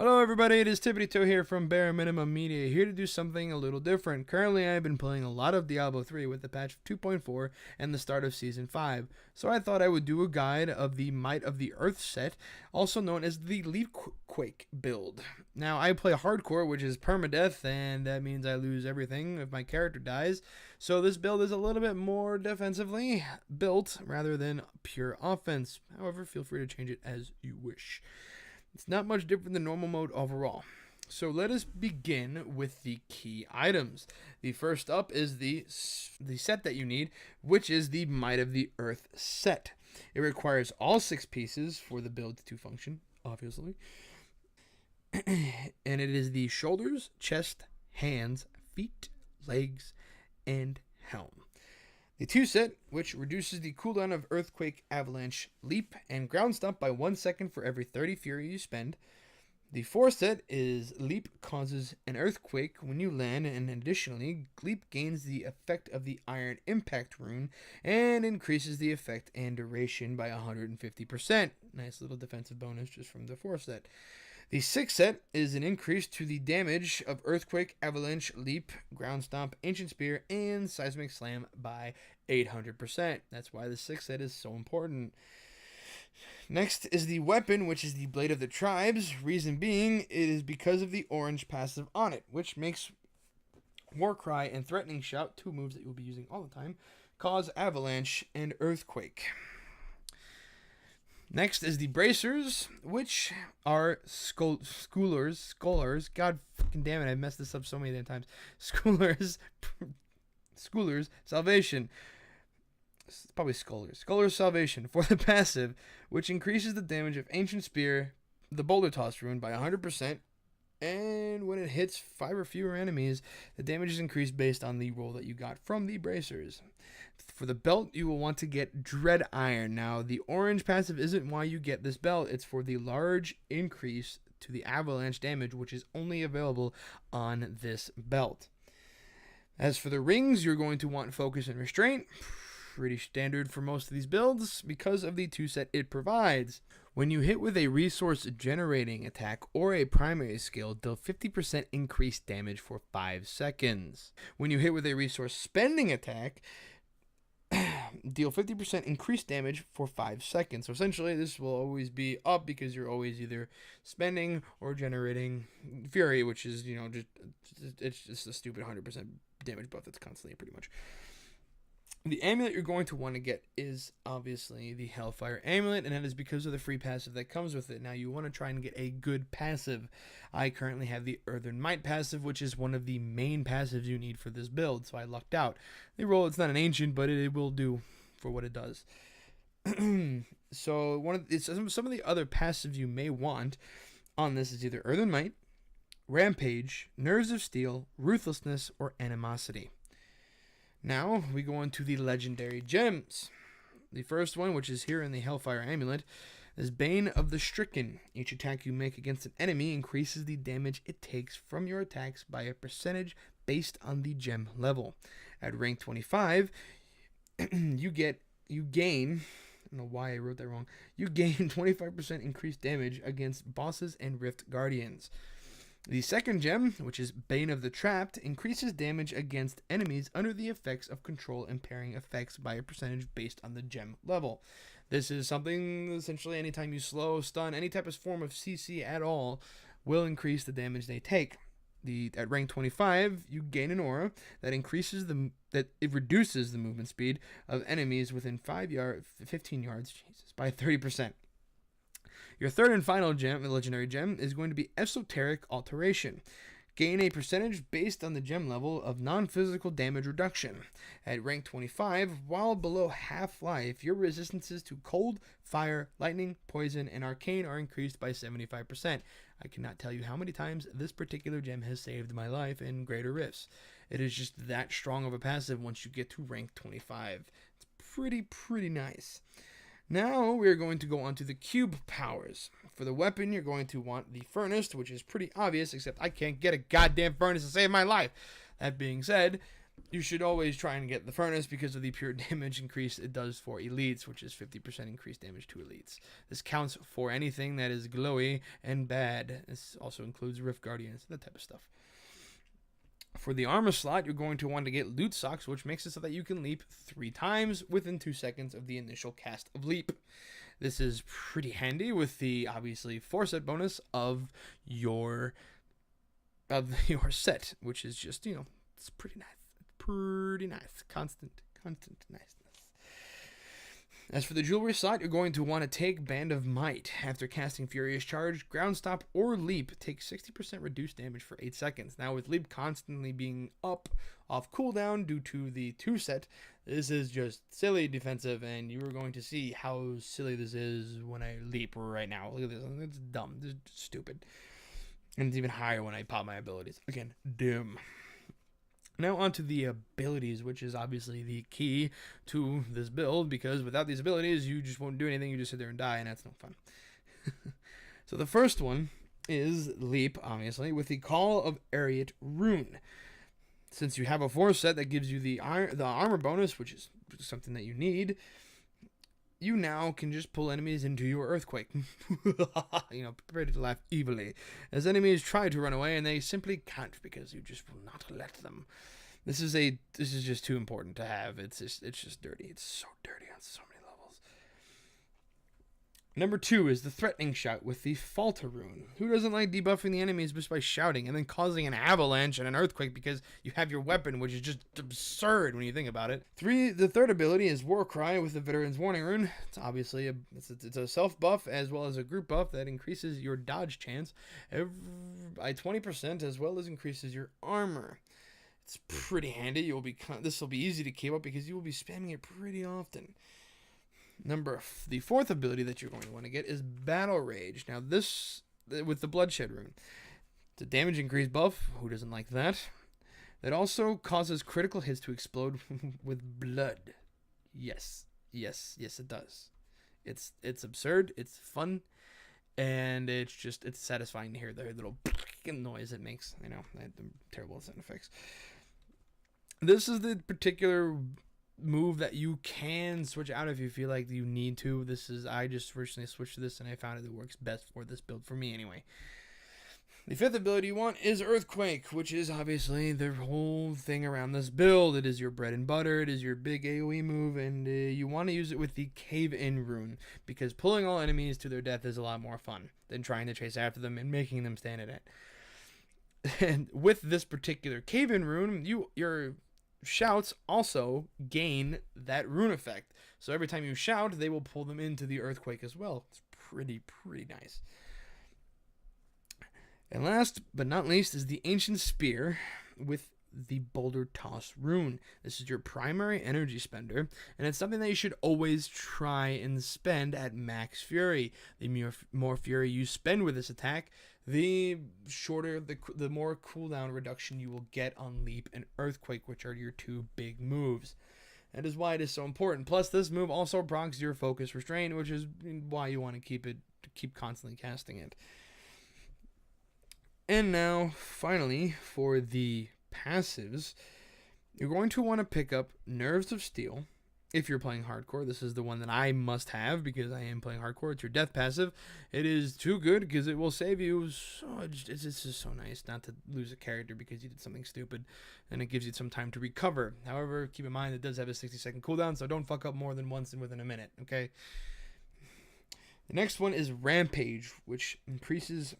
Hello everybody, it is Tippitytoe here from Bare Minimum Media, here to do something a little different. Currently I've been playing a lot of Diablo 3 with the patch 2.4 and the start of Season 5, so I thought I would do a guide of the Might of the Earth set, also known as the Leapquake build. Now I play hardcore, which is permadeath, and that means I lose everything if my character dies, so this build is a little bit more defensively built rather than pure offense. However, feel free to change it as you wish. It's not much different than normal mode overall. So let us begin with the key items. The first up is the set that you need, which is the Might of the Earth set. It requires all 6 pieces for the build to function, obviously. And it is the shoulders, chest, hands, feet, legs, and helm. The 2 set, which reduces the cooldown of Earthquake, Avalanche, Leap, and Ground Stomp by 1 second for every 30 Fury you spend. The 4 set is Leap causes an Earthquake when you land, and additionally, Leap gains the effect of the Iron Impact rune and increases the effect and duration by 150%. Nice little defensive bonus just from the 4 set. The 6 set is an increase to the damage of Earthquake, Avalanche, Leap, Ground Stomp, Ancient Spear, and Seismic Slam by 800%. That's why the 6 set is so important. Next is the weapon, which is the Blade of the Tribes. Reason being, it is because of the orange passive on it, which makes Warcry and Threatening Shout, 2 moves that you'll be using all the time, cause Avalanche and Earthquake. Next is the bracers, which are schoolers. God fucking damn it, I've messed this up so many damn times. Schoolers salvation. It's probably Scholar's salvation for the passive, which increases the damage of Ancient Spear, the Boulder Toss rune by 100%, and when it hits 5 or fewer enemies, the damage is increased based on the roll that you got from the bracers. For the belt, you will want to get Dread Iron. Now, the orange passive isn't why you get this belt. It's for the large increase to the avalanche damage, which is only available on this belt. As for the rings, you're going to want Focus and Restraint. Pretty standard for most of these builds because of the 2 set it provides. When you hit with a resource generating attack or a primary skill, deal 50% increased damage for 5 seconds. When you hit with a resource spending attack, deal 50% increased damage for 5 seconds. So essentially this will always be up because you're always either spending or generating fury, which is, it's just a stupid 100% damage buff that's constantly pretty much. The amulet you're going to want to get is obviously the Hellfire Amulet, and that is because of the free passive that comes with it. Now, you want to try and get a good passive. I currently have the Earthen Might passive, which is one of the main passives you need for this build, so I lucked out. The roll, it's not an ancient, but it will do for what it does. So some of the other passives you may want on this is either Earthen Might, Rampage, Nerves of Steel, Ruthlessness, or Animosity. Now, we go on to the legendary gems. The first one, which is here in the Hellfire Amulet, is Bane of the Stricken. Each attack you make against an enemy increases the damage it takes from your attacks by a percentage based on the gem level. At rank 25, you gain, I don't know why I wrote that wrong, you gain 25% increased damage against bosses and Rift Guardians. The second gem, which is Bane of the Trapped, increases damage against enemies under the effects of control impairing effects by a percentage based on the gem level. This is something, essentially, anytime you slow, stun, any type of form of CC at all will increase the damage they take. At rank 25, you gain an aura that reduces the movement speed of enemies within 15 yards, by 30%. Your third and final gem, the legendary gem, is going to be Esoteric Alteration. Gain a percentage based on the gem level of non-physical damage reduction. At rank 25, while below half-life, your resistances to cold, fire, lightning, poison, and arcane are increased by 75%. I cannot tell you how many times this particular gem has saved my life in greater rifts. It is just that strong of a passive once you get to rank 25. It's pretty nice. Now we're going to go on to the cube powers. For the weapon, you're going to want the furnace, which is pretty obvious, except I can't get a goddamn furnace to save my life. That being said, You should always try and get the furnace because of the pure damage increase it does for elites, which is 50% increased damage to elites. This counts for anything that is glowy and bad. This also includes Rift Guardians, that type of stuff. For the armor slot, you're going to want to get Loot Socks, which makes it so that you can leap 3 times within 2 seconds of the initial cast of leap. This is pretty handy with the, obviously, 4-set bonus of your set, which is just, it's pretty nice. Pretty nice. Constant niceness. As for the jewelry slot, you're going to want to take Band of Might. After casting Furious Charge, Ground Stop, or Leap, take 60% reduced damage for 8 seconds. Now, with Leap constantly being up off cooldown due to the 2-set, this is just silly defensive, and you are going to see how silly this is when I Leap right now. Look at this. It's dumb. It's stupid. And it's even higher when I pop my abilities. Again, dumb. Now onto the abilities, which is obviously the key to this build, because without these abilities, you just won't do anything. You just sit there and die, and that's no fun. So the first one is Leap, obviously, with the Call of Ariat rune. Since you have a 4-set that gives you the armor bonus, which is something that you need, you now can just pull enemies into your Earthquake. Prepare to laugh evilly. As enemies try to run away, and they simply can't because you just will not let them. This is just too important to have. It's just dirty. It's so dirty on so many levels. Number 2 is the Threatening Shout with the Falter rune. Who doesn't like debuffing the enemies just by shouting and then causing an avalanche and an earthquake because you have your weapon, which is just absurd when you think about it. The third ability is War Cry with the Veteran's Warning rune. It's obviously it's a self buff as well as a group buff that increases your dodge chance by 20% as well as increases your armor. It's pretty handy. This will be easy to keep up because you will be spamming it pretty often. The 4th ability that you're going to want to get is Battle Rage. Now this, with the Bloodshed rune, it's a damage increase buff. Who doesn't like that? That also causes critical hits to explode with blood. Yes, it does. It's absurd. It's fun, and it's satisfying to hear the little noise it makes. The terrible sound effects. This is the particular move that you can switch out if you feel like you need to. I just recently switched to this and I found it works best for this build for me anyway. The 5th ability you want is Earthquake, which is obviously the whole thing around this build. It is your bread and butter. It is your big AoE move, and you want to use it with the Cave-In rune because pulling all enemies to their death is a lot more fun than trying to chase after them and making them stand in it. And with this particular Cave-In rune, your shouts also gain that rune effect. So every time you shout, they will pull them into the Earthquake as well. It's pretty nice. And last but not least is the Ancient Spear with the Boulder Toss rune. This is your primary energy spender, and it's something that you should always try and spend at max fury. The more fury you spend with this attack, the more cooldown reduction you will get on Leap and Earthquake, which are your 2 big moves. That is why it is so important. Plus, this move also procs your Focus Restraint, which is why you want to keep constantly casting it. And now, finally, for the passives, you're going to want to pick up Nerves of Steel. If you're playing hardcore, this is the one that I must have because I am playing hardcore. It's your death passive. It is too good because it will save you. It's just so nice not to lose a character because you did something stupid, and it gives you some time to recover. However, keep in mind it does have a 60-second cooldown, so don't fuck up more than once within a minute, okay? The next one is Rampage, which increases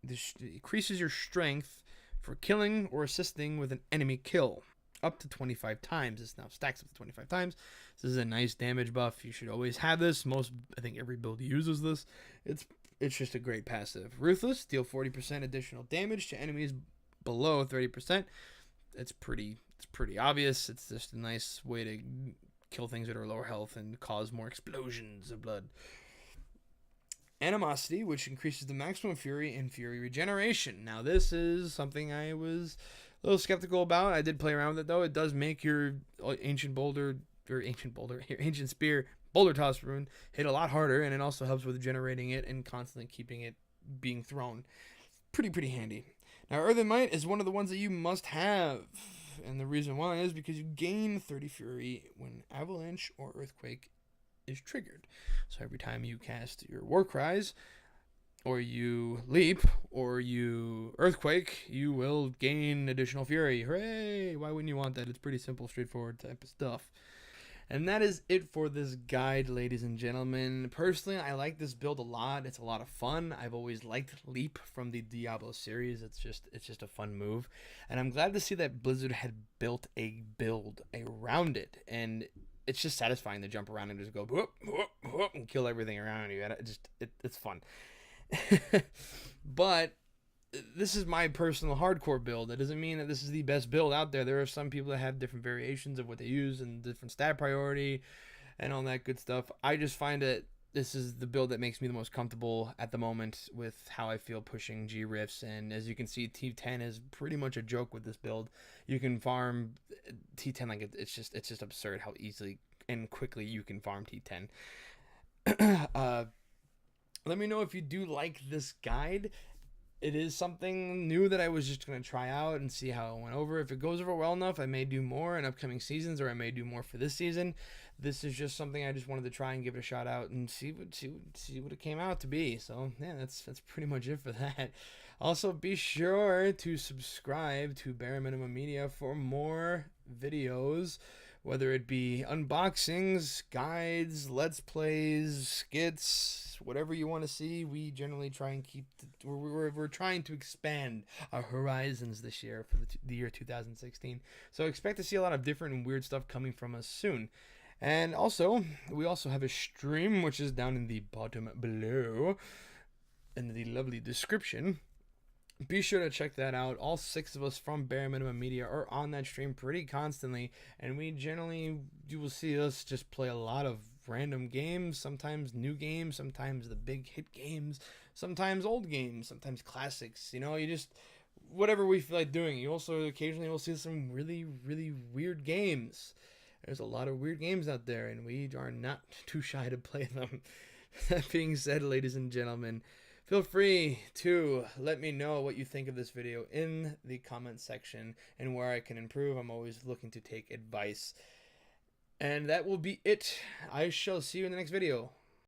your strength for killing or assisting with an enemy kill up to 25 times. This now stacks up to 25 times. This is a nice damage buff. You should always have this. I think every build uses this. It's just a great passive. Ruthless, deal 40% additional damage to enemies below 30%. It's pretty obvious. It's just a nice way to kill things that are lower health and cause more explosions of blood. Animosity, which increases the maximum fury and fury regeneration. Now, this is something I was a little skeptical about. I did play around with it, though. It does make your Ancient Spear Boulder Toss rune hit a lot harder, and it also helps with generating it and constantly keeping it being thrown. Pretty handy. Now, Earthen Might is one of the ones that you must have. and the reason why is because you gain 30 fury when avalanche or earthquake is triggered. So every time you cast your war cries, or you leap, or you earthquake, you will gain additional fury. Hooray! Why wouldn't you want that? It's pretty simple, straightforward type of stuff. And that is it for this guide, ladies and gentlemen. Personally, I like this build a lot. It's a lot of fun. I've always liked Leap from the Diablo series. It's just a fun move. And I'm glad to see that Blizzard had built a build around it. And it's just satisfying to jump around and just go whoop, whoop, whoop, and kill everything around you. It's fun. But this is my personal hardcore build. That doesn't mean that this is the best build out there. There are some people that have different variations of what they use and different stat priority and all that good stuff. I just find that this is the build that makes me the most comfortable at the moment with how I feel pushing G-Rifts. And as you can see, T10 is pretty much a joke with this build. You can farm T10 like it's just absurd how easily and quickly you can farm T10. Let me know if you do like this guide. It is something new that I was just going to try out and see how it went over. If it goes over well enough, I may do more in upcoming seasons, or I may do more for this season. This is just something I just wanted to try and give it a shot out and see what it came out to be. So yeah, that's pretty much it for that. Also, be sure to subscribe to Bare Minimum Media for more videos, whether it be unboxings, guides, let's plays, skits, whatever you want to see. We generally try and keep we're trying to expand our horizons this year for the year 2016. So expect to see a lot of different and weird stuff coming from us soon. And also, we also have a stream, which is down in the bottom below in the lovely description. Be sure to check that out. All 6 of us from Bare Minimum Media are on that stream pretty constantly, and you will see us just play a lot of random games, sometimes new games, sometimes the big hit games, sometimes old games, sometimes classics. You just whatever we feel like doing. You also occasionally will see some really, really weird games. There's a lot of weird games out there, and we are not too shy to play them. That being said, ladies and gentlemen, feel free to let me know what you think of this video in the comment section and where I can improve. I'm always looking to take advice. And that will be it. I shall see you in the next video.